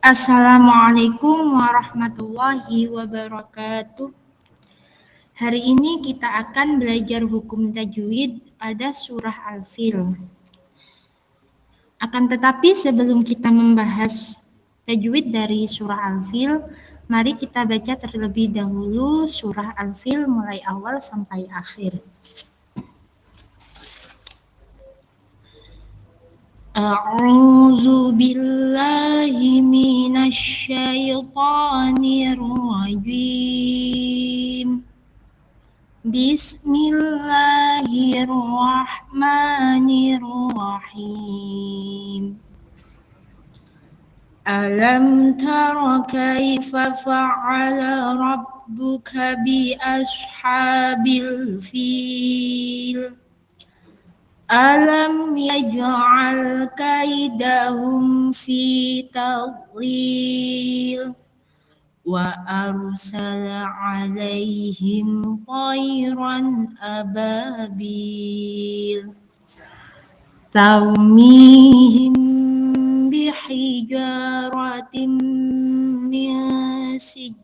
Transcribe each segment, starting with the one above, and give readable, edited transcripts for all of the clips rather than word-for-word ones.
Assalamualaikum warahmatullahi wabarakatuh. Hari ini kita akan belajar hukum tajwid pada surah Al-Fil. Akan tetapi sebelum kita membahas tajwid dari surah Al-Fil, mari kita baca terlebih dahulu surah Al-Fil mulai awal sampai akhir. A'udzu billahi minasy syaithanir rajim. Bismillahirrahmanirrahim. Alam tara kaifa fa'ala rabbuka bi ashabil fil. Alam yaj'al kaidahum fi tadlil wa arsala 'alaihim tayran ababil tarmihim bihijaratin min sijil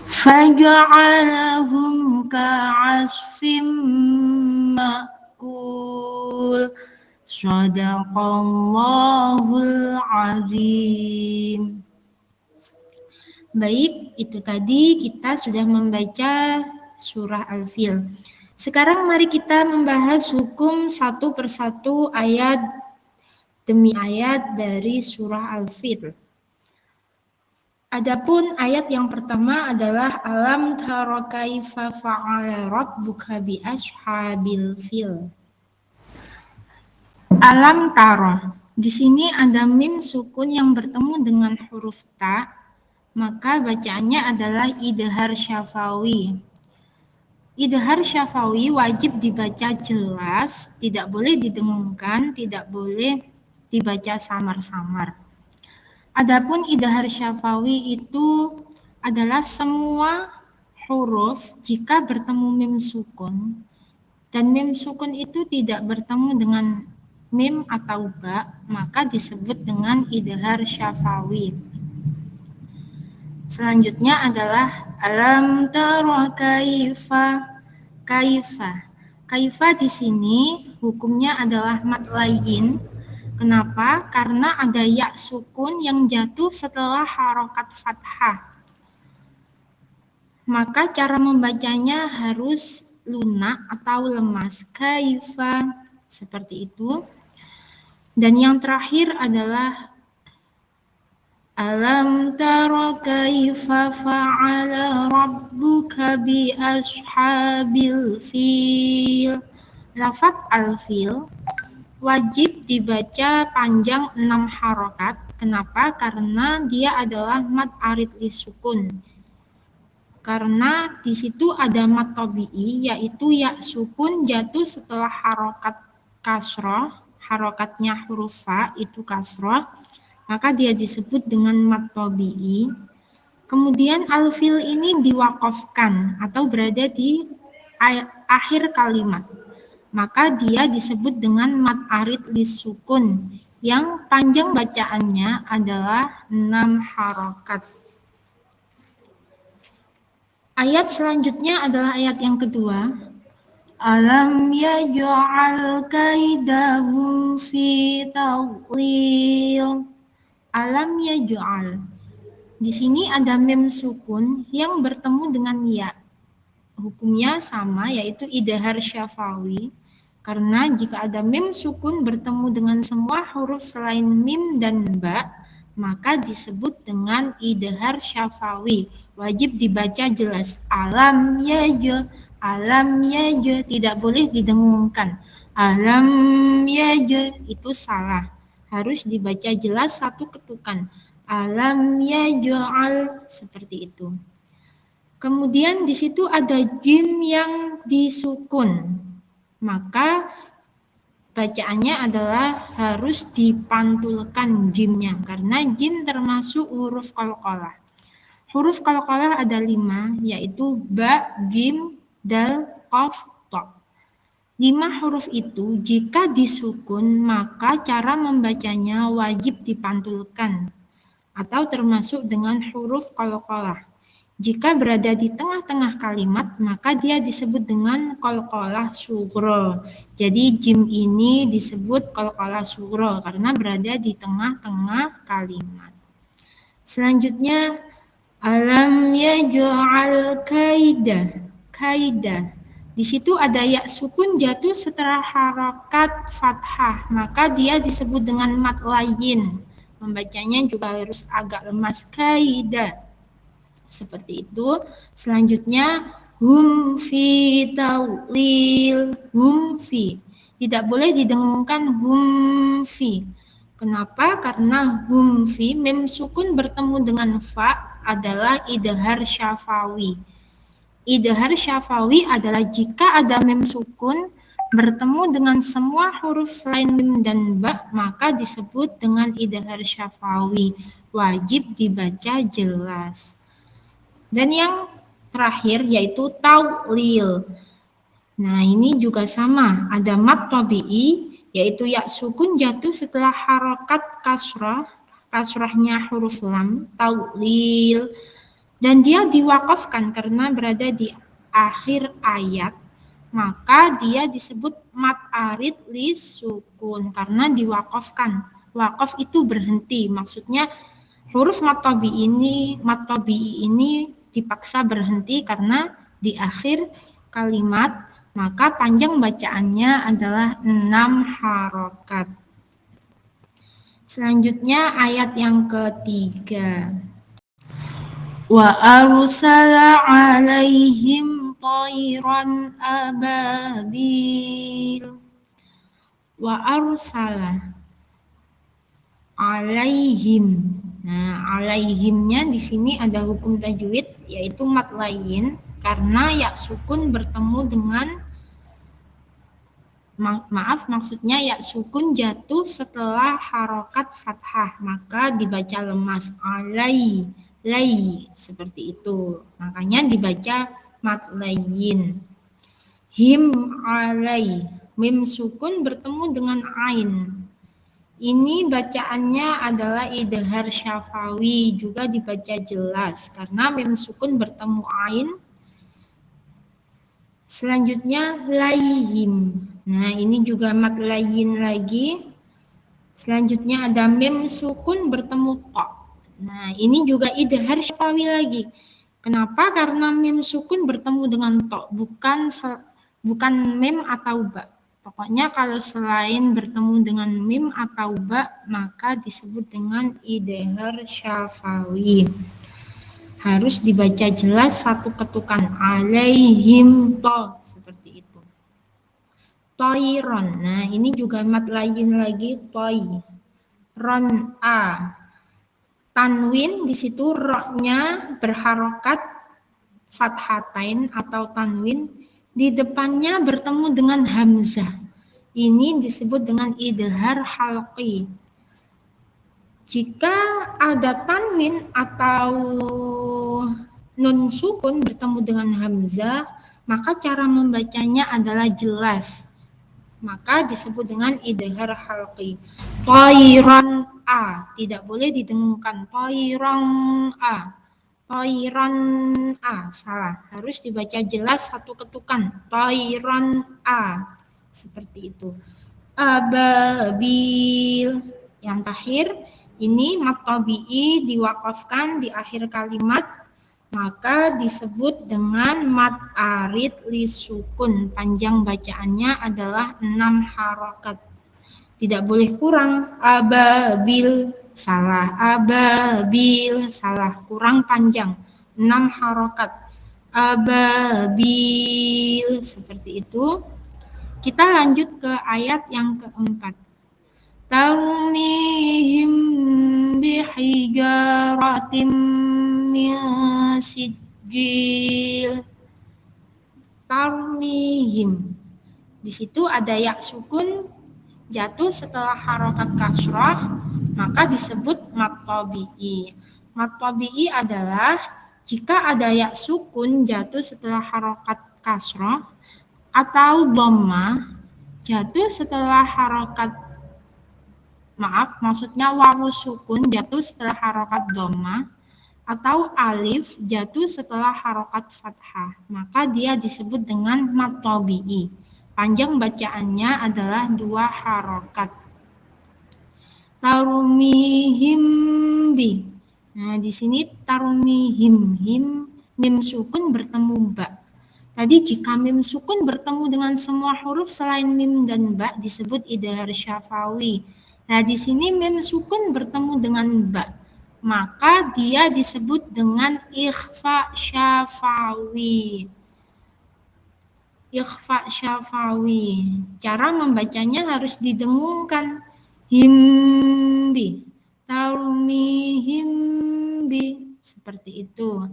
faja'alahum ka'asfin ma'kul. Shadaqallahul azim. Baik, itu tadi kita sudah membaca surah Al-Fil. Sekarang mari kita membahas hukum satu persatu ayat demi ayat dari surah Al-Fil. Adapun ayat yang pertama adalah alam tara kaifa fa'ala rabbuka bi ashabil fil. Alam tara. Di sini ada mim sukun yang bertemu dengan huruf ta, maka bacaannya adalah idhar syafawi. Idhar syafawi wajib dibaca jelas, tidak boleh didengungkan, tidak boleh dibaca samar-samar. Adapun idhar syafawi itu adalah semua huruf jika bertemu mim sukun dan mim sukun itu tidak bertemu dengan mim atau ba, maka disebut dengan idhar syafawi. Selanjutnya adalah alam tara kaifa. Kaifa di sini hukumnya adalah mad layyin. Kenapa? Karena ada ya sukun yang jatuh setelah harokat fathah. Maka cara membacanya harus lunak atau lemas. Kaifa, seperti itu. Dan yang terakhir adalah alam tara kaifa fa'ala rabbuka bi ashabil fil. Lafaz al-fil wajib dibaca panjang 6 harokat. Kenapa? Karena dia adalah mad arid lisukun. Karena di situ ada mad tabi'i, yaitu ya sukun jatuh setelah harokat kasroh, harokatnya huruf fa itu kasroh, maka dia disebut dengan mad tabi'i. Kemudian al-fil ini diwakafkan atau berada di akhir kalimat. Maka dia disebut dengan mad arid lisukun yang panjang bacaannya adalah 6 harokat. Ayat selanjutnya adalah ayat yang kedua. Alam yaj'al kaidahum fi tadlil. Alam yaj'al. Di sini ada mim sukun yang bertemu dengan ya. Hukumnya sama, yaitu idhar syafawi. Karena jika ada mim sukun bertemu dengan semua huruf selain mim dan ba, maka disebut dengan idhar syafawi. Wajib dibaca jelas. Alam yaja, tidak boleh didengungkan. Alam yaja, itu salah. Harus dibaca jelas satu ketukan. Alam yaj'al, seperti itu. Kemudian di situ ada jim yang disukun. Maka bacaannya adalah harus dipantulkan jimnya karena jim termasuk huruf qalqalah. Huruf qalqalah ada 5, yaitu ba, jim, dal, qaf, ta. 5 huruf itu jika disukun maka cara membacanya wajib dipantulkan atau termasuk dengan huruf qalqalah. Jika berada di tengah-tengah kalimat maka dia disebut dengan qalqalah sughra. Jadi jim ini disebut qalqalah sughra karena berada di tengah-tengah kalimat. Selanjutnya alam yaj'al kaida. Di situ ada ya sukun jatuh setelah harokat fathah, maka dia disebut dengan mat layin. Membacanya juga harus agak lemas, kaida. Seperti itu. Selanjutnya hum fi tawlil, hum fi. Tidak boleh didengungkan hum fi. Kenapa? Karena hum fi mem sukun bertemu dengan fa adalah idhar syafawi. Idhar syafawi adalah jika ada mem sukun bertemu dengan semua huruf selain mim dan ba, maka disebut dengan idhar syafawi. Wajib dibaca jelas. Dan yang terakhir yaitu tawlil. Nah, ini juga sama, ada mat tabi'i yaitu ya sukun jatuh setelah harokat kasrah, kasrahnya huruf lam, tawlil. Dan dia diwakafkan karena berada di akhir ayat, maka dia disebut mat arid lis sukun karena diwakafkan. Wakaf itu berhenti, maksudnya huruf mat tabi'i ini dipaksa berhenti karena di akhir kalimat, maka panjang bacaannya adalah 6 harokat. Selanjutnya ayat yang ketiga. Wa arsala alaihim tayran ababil. Wa arsala alaihim. Nah, alaihimnya di sini ada hukum tajwid yaitu mat layin karena ya sukun bertemu dengan maksudnya ya sukun jatuh setelah harokat fathah, maka dibaca lemas alai. Seperti itu, makanya dibaca mat layin. Him alai, mim sukun bertemu dengan ain, ini bacaannya adalah idhar syafawi, juga dibaca jelas karena mim sukun bertemu ain. Selanjutnya laihim, nah ini juga mat layin lagi. Selanjutnya ada mim sukun bertemu ta. Nah, ini juga idhar syafawi lagi. Kenapa? Karena mim sukun bertemu dengan to, bukan mim atau ba. Pokoknya kalau selain bertemu dengan mim atau ba, maka disebut dengan idhar syafawi. Harus dibaca jelas satu ketukan alaihim to, seperti itu. Toiron, nah ini juga mat lain lagi, toi. Ron a. Tanwin di situ ro-nya berharokat fathatain atau tanwin, di depannya bertemu dengan hamzah. Ini disebut dengan idhar halqi. Jika ada tanwin atau nun sukun bertemu dengan hamzah, maka cara membacanya adalah jelas. Maka disebut dengan idhar halqi. Toiron a, tidak boleh didengungkan toiron a. Toiron a, salah. Harus dibaca jelas satu ketukan. Toiron a, seperti itu. Ababil, yang terakhir ini mat tabi'i diwakafkan di akhir kalimat, maka disebut dengan mat arid li sukun. Panjang bacaannya adalah 6 harokat. Tidak boleh kurang. Ababil, salah. Ababil, salah. Kurang panjang. 6 harokat. Ababil, seperti itu. Kita lanjut ke ayat yang keempat. Tarmihim bihijaratim min sijil. Tarmihim. Di situ ada ya sukun jatuh setelah harokat kasrah, maka disebut mat tabi'i. Mat tabi'i adalah jika ada ya sukun jatuh setelah harokat kasrah, atau dhamma jatuh setelah maksudnya wawu sukun jatuh setelah harokat dhamma atau alif jatuh setelah harokat fathah, maka dia disebut dengan mad tabi'i. Panjang bacaannya adalah 2 harokat. Tarumihim bi. Nah, di sini tarumihim, mim sukun bertemu ba. Tadi jika mim sukun bertemu dengan semua huruf selain mim dan ba disebut idhar syafawi. Nah, di sini mim sukun bertemu dengan ba, maka dia disebut dengan ikhfa syafawi. Ikhfa syafawi. Cara membacanya harus didengungkan. Himbi, tarmihimbi, seperti itu.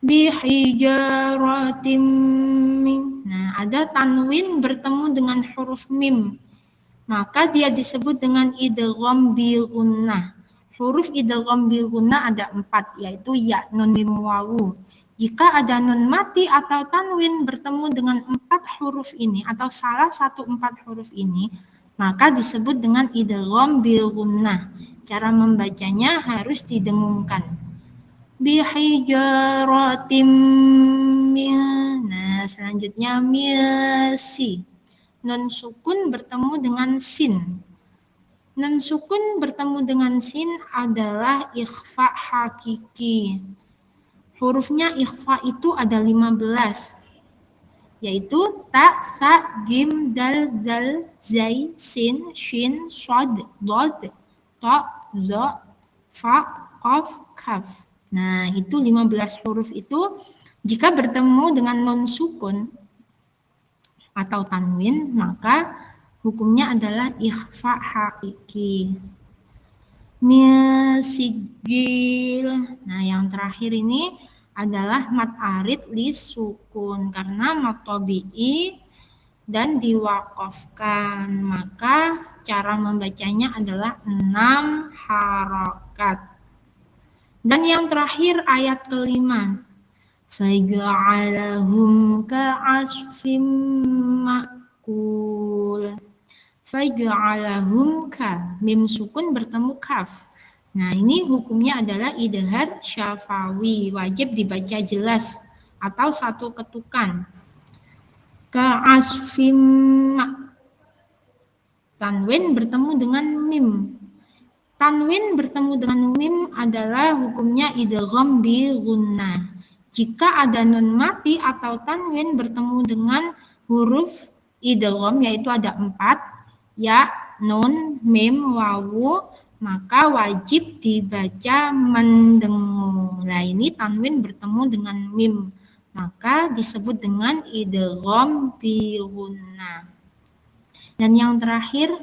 Bihijaratim min. Nah, ada tanwin bertemu dengan huruf mim, maka dia disebut dengan idgham bil gunnah. Huruf idgham bil gunnah ada 4, yaitu ya, nun, mim, wawu. Jika ada nun mati atau tanwin bertemu dengan 4 huruf ini atau salah satu 4 huruf ini, maka disebut dengan idgham bil gunnah. Cara membacanya harus didengungkan. Bihijaratim min. Nah, selanjutnya milsi. Nun sukun bertemu dengan sin. Nun sukun bertemu dengan sin adalah ikhfa hakiki. Hurufnya ikhfa itu ada 15, yaitu ta, sa, jim, dal, zal, zai, sin, shin, shod, dod, ta, za, fa, qaf, kaf. Nah, itu 15 huruf itu jika bertemu dengan nun sukun atau tanwin, maka hukumnya adalah ikhfa hakiki. Misijil. Nah, yang terakhir ini adalah mad arid lis sukun karena mad tabi'i dan diwaqafkan, maka cara membacanya adalah 6 harokat. Dan yang terakhir ayat kelima, faja'alahum ka'asfim ma'kul. Faja'alahum ka, mim sukun bertemu kaf. Nah, ini hukumnya adalah idhar syafawi, wajib dibaca jelas atau satu ketukan. Ka'asfim, tanwin bertemu dengan mim. Tanwin bertemu dengan mim adalah hukumnya idgham bi gunnah. Jika ada nun mati atau tanwin bertemu dengan huruf idgham, yaitu ada 4, ya, nun, mim, wawu, maka wajib dibaca mendengung. Nah, ini tanwin bertemu dengan mim, maka disebut dengan idgham bi gunnah. Dan yang terakhir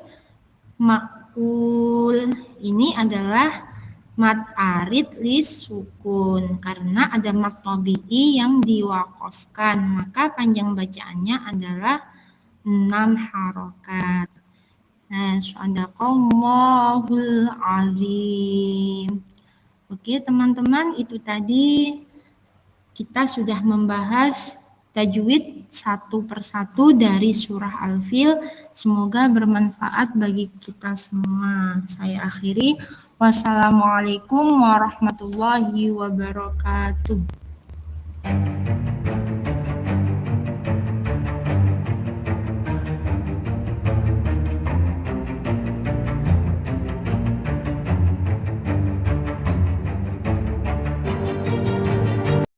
makul, ini adalah mad arid lis sukun karena ada mad tabi'i yang diwaqafkan, maka panjang bacaannya adalah 6 harokat. Nah, sadaqallahul azim. Oke, teman-teman, itu tadi kita sudah membahas tajwid satu persatu dari surah Al-Fil. Semoga bermanfaat bagi kita semua. Saya akhiri. Wassalamualaikum warahmatullahi wabarakatuh.